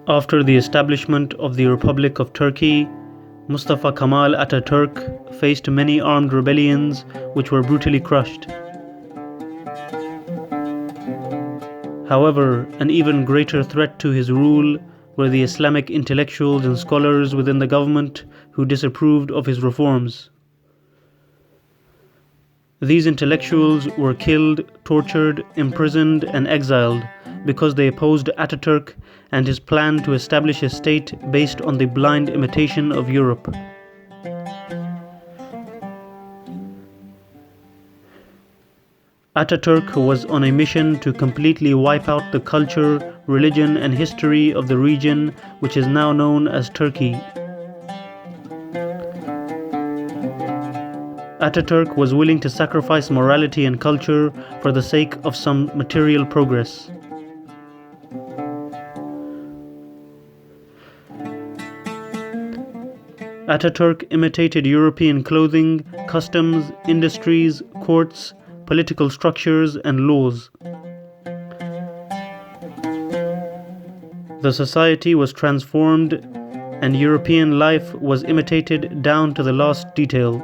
After the establishment of the Republic of Turkey, Mustafa Kemal Ataturk faced many armed rebellions which were brutally crushed. However, an even greater threat to his rule were the Islamic intellectuals and scholars within the government who disapproved of his reforms. These intellectuals were killed, tortured, imprisoned, and exiled because they opposed Ataturk and his plan to establish a state based on the blind imitation of Europe. Ataturk was on a mission to completely wipe out the culture, religion, and history of the region which is now known as Turkey. Ataturk was willing to sacrifice morality and culture for the sake of some material progress. Ataturk imitated European clothing, customs, industries, courts, political structures, and laws. The society was transformed and European life was imitated down to the last detail.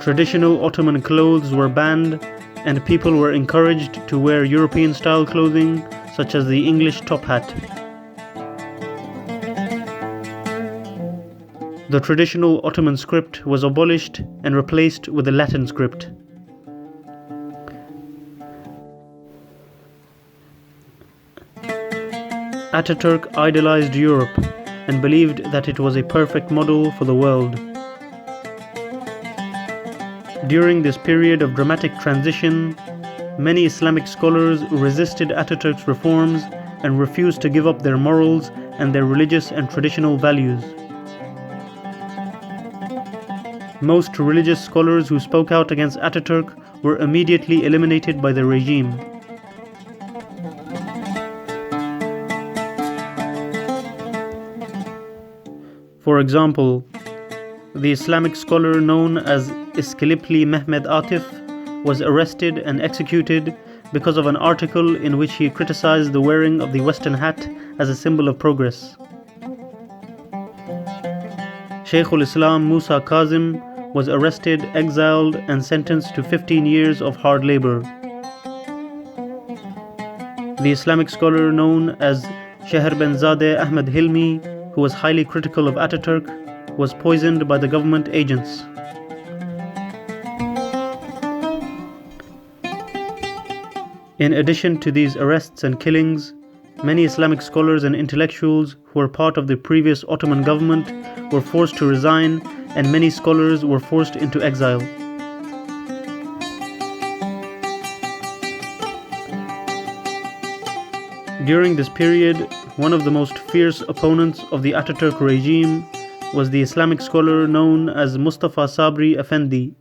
Traditional Ottoman clothes were banned and people were encouraged to wear European-style clothing such as the English top hat. The traditional Ottoman script was abolished and replaced with the Latin script. Ataturk idolized Europe and believed that it was a perfect model for the world. During this period of dramatic transition, many Islamic scholars resisted Ataturk's reforms and refused to give up their morals and their religious and traditional values. Most religious scholars who spoke out against Ataturk were immediately eliminated by the regime. For example, the Islamic scholar known as Iskilipli Mehmed Atif was arrested and executed because of an article in which he criticized the wearing of the Western hat as a symbol of progress. Şeyhülislam Musa Kazim was arrested, exiled, and sentenced to 15 years of hard labor. The Islamic scholar known as Shehrbenzadeh Ahmed Hilmi, who was highly critical of Ataturk, was poisoned by the government agents. In addition to these arrests and killings, many Islamic scholars and intellectuals who were part of the previous Ottoman government were forced to resign, and many scholars were forced into exile. During this period, one of the most fierce opponents of the Ataturk regime was the Islamic scholar known as Mustafa Sabri Efendi,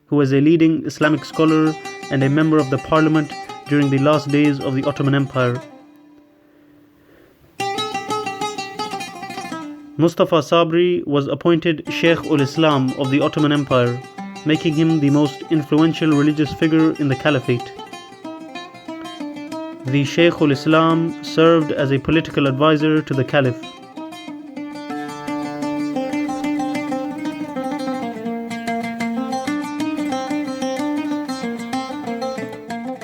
who was a leading Islamic scholar and a member of the parliament during the last days of the Ottoman Empire. Mustafa Sabri was appointed Şeyhülislam of the Ottoman Empire, making him the most influential religious figure in the Caliphate. The Şeyhülislam served as a political advisor to the Caliph.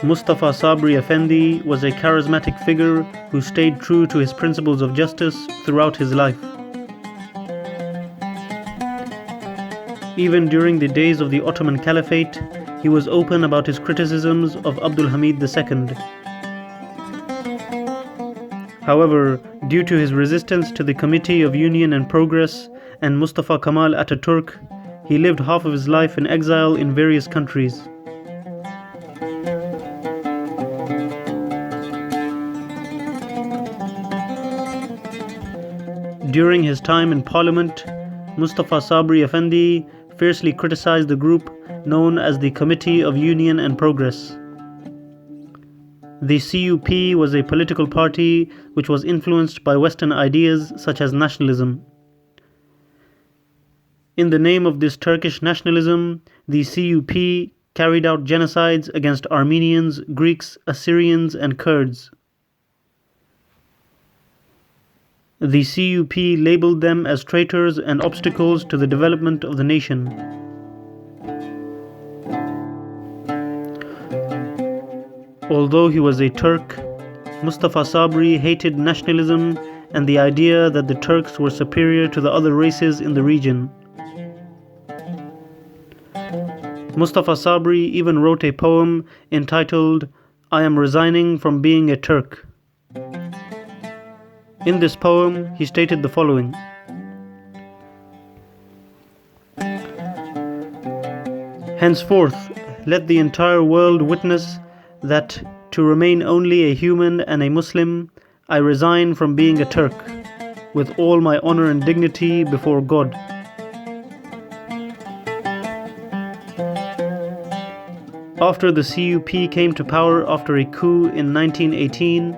Mustafa Sabri Efendi was a charismatic figure who stayed true to his principles of justice throughout his life. Even during the days of the Ottoman Caliphate, he was open about his criticisms of Abdul Hamid II. However, due to his resistance to the Committee of Union and Progress and Mustafa Kemal Ataturk, he lived half of his life in exile in various countries. During his time in parliament, Mustafa Sabri Efendi fiercely criticized the group known as the Committee of Union and Progress. The CUP was a political party which was influenced by Western ideas such as nationalism. In the name of this Turkish nationalism, the CUP carried out genocides against Armenians, Greeks, Assyrians, and Kurds. The CUP labeled them as traitors and obstacles to the development of the nation. Although he was a Turk, Mustafa Sabri hated nationalism and the idea that the Turks were superior to the other races in the region. Mustafa Sabri even wrote a poem entitled, "I am resigning from being a Turk." In this poem, he stated the following: "Henceforth, let the entire world witness that, to remain only a human and a Muslim, I resign from being a Turk, with all my honor and dignity before God." After the CUP came to power after a coup in 1918,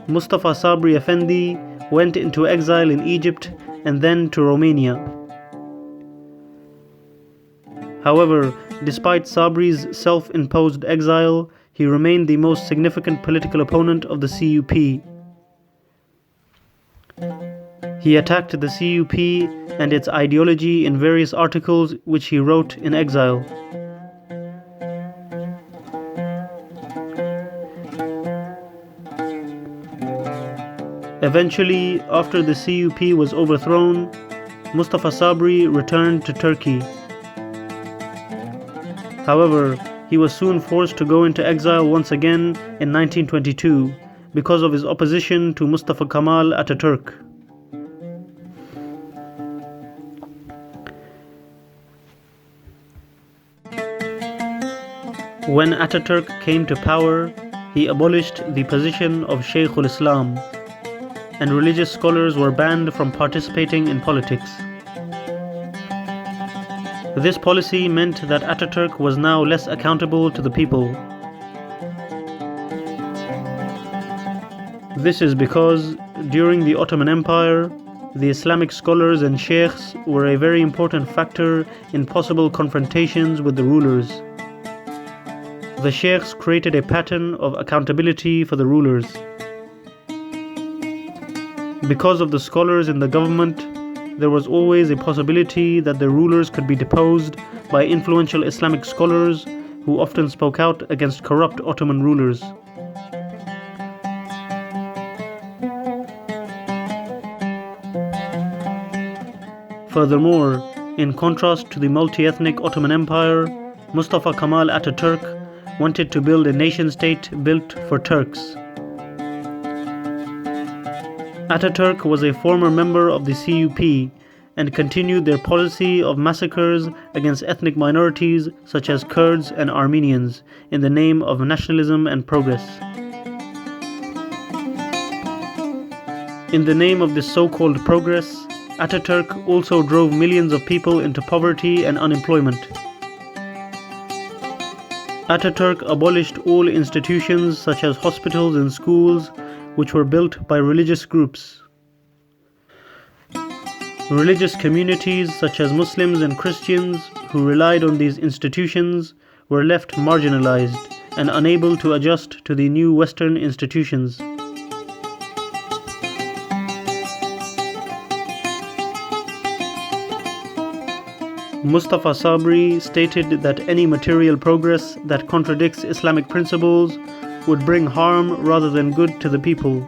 Mustafa Sabri Efendi went into exile in Egypt and then to Romania. However, despite Sabri's self-imposed exile, he remained the most significant political opponent of the CUP. He attacked the CUP and its ideology in various articles which he wrote in exile. Eventually, after the CUP was overthrown, Mustafa Sabri returned to Turkey. However, he was soon forced to go into exile once again in 1922 because of his opposition to Mustafa Kemal Ataturk. When Ataturk came to power, he abolished the position of Şeyhülislam, and religious scholars were banned from participating in politics. This policy meant that Ataturk was now less accountable to the people. This is because, during the Ottoman Empire, the Islamic scholars and sheikhs were a very important factor in possible confrontations with the rulers. The sheikhs created a pattern of accountability for the rulers. Because of the scholars in the government, there was always a possibility that the rulers could be deposed by influential Islamic scholars who often spoke out against corrupt Ottoman rulers. Furthermore, in contrast to the multi-ethnic Ottoman Empire, Mustafa Kemal Ataturk wanted to build a nation-state built for Turks. Ataturk was a former member of the CUP and continued their policy of massacres against ethnic minorities such as Kurds and Armenians in the name of nationalism and progress. In the name of this so-called progress, Ataturk also drove millions of people into poverty and unemployment. Ataturk abolished all institutions such as hospitals and schools which were built by religious groups. Religious communities such as Muslims and Christians who relied on these institutions were left marginalized and unable to adjust to the new Western institutions. Mustafa Sabri stated that any material progress that contradicts Islamic principles would bring harm rather than good to the people.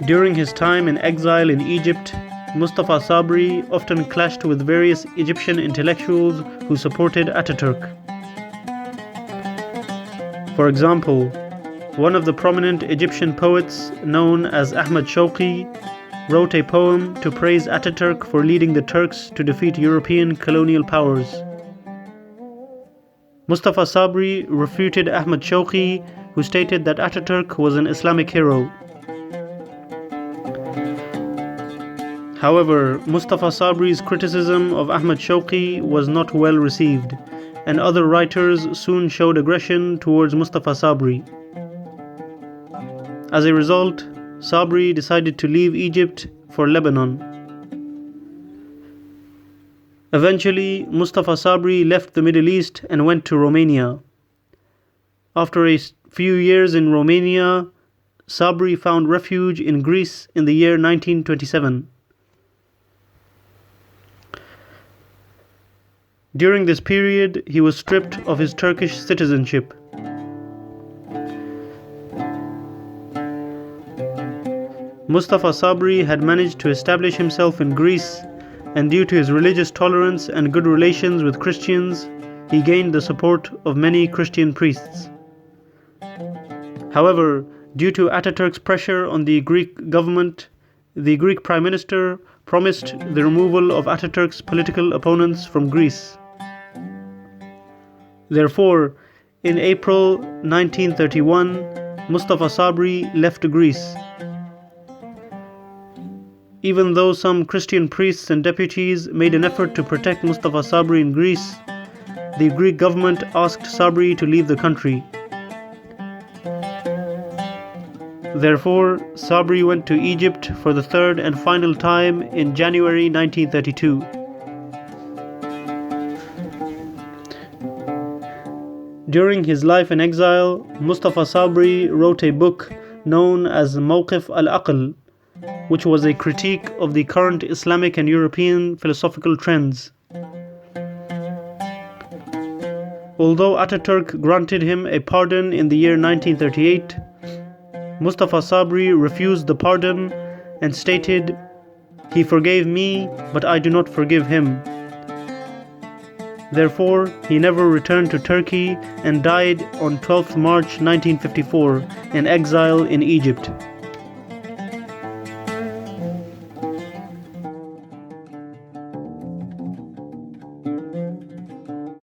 During his time in exile in Egypt, Mustafa Sabri often clashed with various Egyptian intellectuals who supported Ataturk. For example, one of the prominent Egyptian poets known as Ahmed wrote a poem to praise Ataturk for leading the Turks to defeat European colonial powers. Mustafa Sabri refuted Ahmed who stated that Ataturk was an Islamic hero. However, Mustafa Sabri's criticism of Ahmed was not well received, and other writers soon showed aggression towards Mustafa Sabri. As a result, Sabri decided to leave Egypt for Lebanon. Eventually, Mustafa Sabri left the Middle East and went to Romania. After a few years in Romania, Sabri found refuge in Greece in the year 1927. During this period, he was stripped of his Turkish citizenship. Mustafa Sabri had managed to establish himself in Greece, and due to his religious tolerance and good relations with Christians, he gained the support of many Christian priests. However, due to Ataturk's pressure on the Greek government, the Greek Prime Minister promised the removal of Ataturk's political opponents from Greece. Therefore, in April 1931, Mustafa Sabri left Greece. Even though some Christian priests and deputies made an effort to protect Mustafa Sabri in Greece, the Greek government asked Sabri to leave the country. Therefore, Sabri went to Egypt for the third and final time in January 1932. During his life in exile, Mustafa Sabri wrote a book known as Mawqif al-Aql, which was a critique of the current Islamic and European philosophical trends. Although Ataturk granted him a pardon in the year 1938, Mustafa Sabri refused the pardon and stated, "He forgave me, but I do not forgive him." Therefore, he never returned to Turkey and died on 12th March 1954 in exile in Egypt.